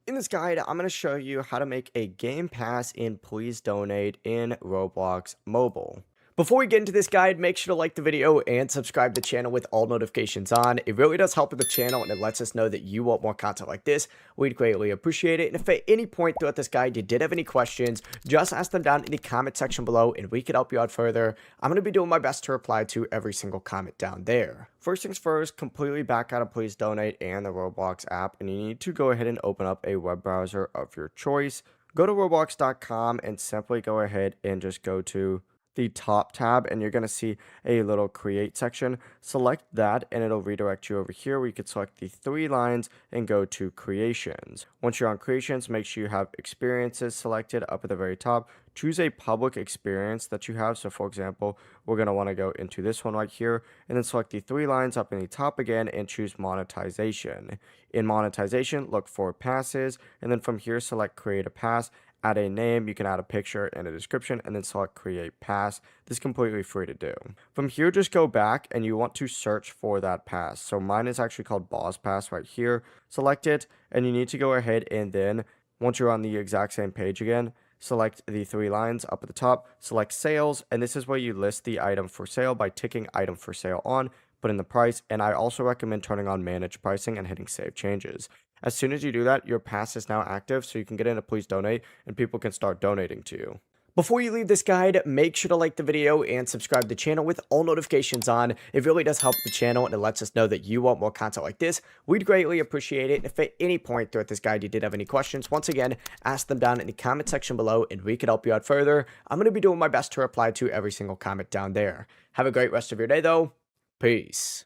In this guide, I'm going to show you how to make a Game Pass in Please Donate in Roblox Mobile. Before we get into this guide, make sure to like the video and subscribe to the channel with all notifications on. It really does help with the channel and it lets us know that you want more content like this. We'd greatly appreciate it. And if at any point throughout this guide you did have any questions, just ask them down in the comment section below and we could help you out further. I'm going to be doing my best to reply to every single comment down there. First things first, completely back out of Please Donate and the Roblox app, and you need to go ahead and open up a web browser of your choice. Go to roblox.com and simply go ahead and just go to the top tab, and you're going to see a little create section. Select that and it'll redirect you over here where you could select the three lines and go to creations. Once you're on creations, make sure you have experiences selected up at the very top. Choose a public experience that you have. So for example, we're going to want to go into this one right here and then select the three lines up in the top again and choose monetization. In monetization, look for passes, and then from here select create a pass. Add a name, you can add a picture and a description, and then select create pass. This is completely free to do. From here, just go back and you want to search for that pass. So mine is actually called Boss Pass right here. Select it, and you need to go ahead and then, once you're on the exact same page again, select the three lines up at the top, select sales, and this is where you list the item for sale by ticking item for sale on, put in the price, and I also recommend turning on manage pricing and hitting save changes. As soon as you do that, your pass is now active, so you can get into Please Donate, and people can start donating to you. Before you leave this guide, make sure to like the video and subscribe to the channel with all notifications on. It really does help the channel and it lets us know that you want more content like this. We'd greatly appreciate it. And if at any point throughout this guide you did have any questions, once again, ask them down in the comment section below and we could help you out further. I'm going to be doing my best to reply to every single comment down there. Have a great rest of your day though. Peace.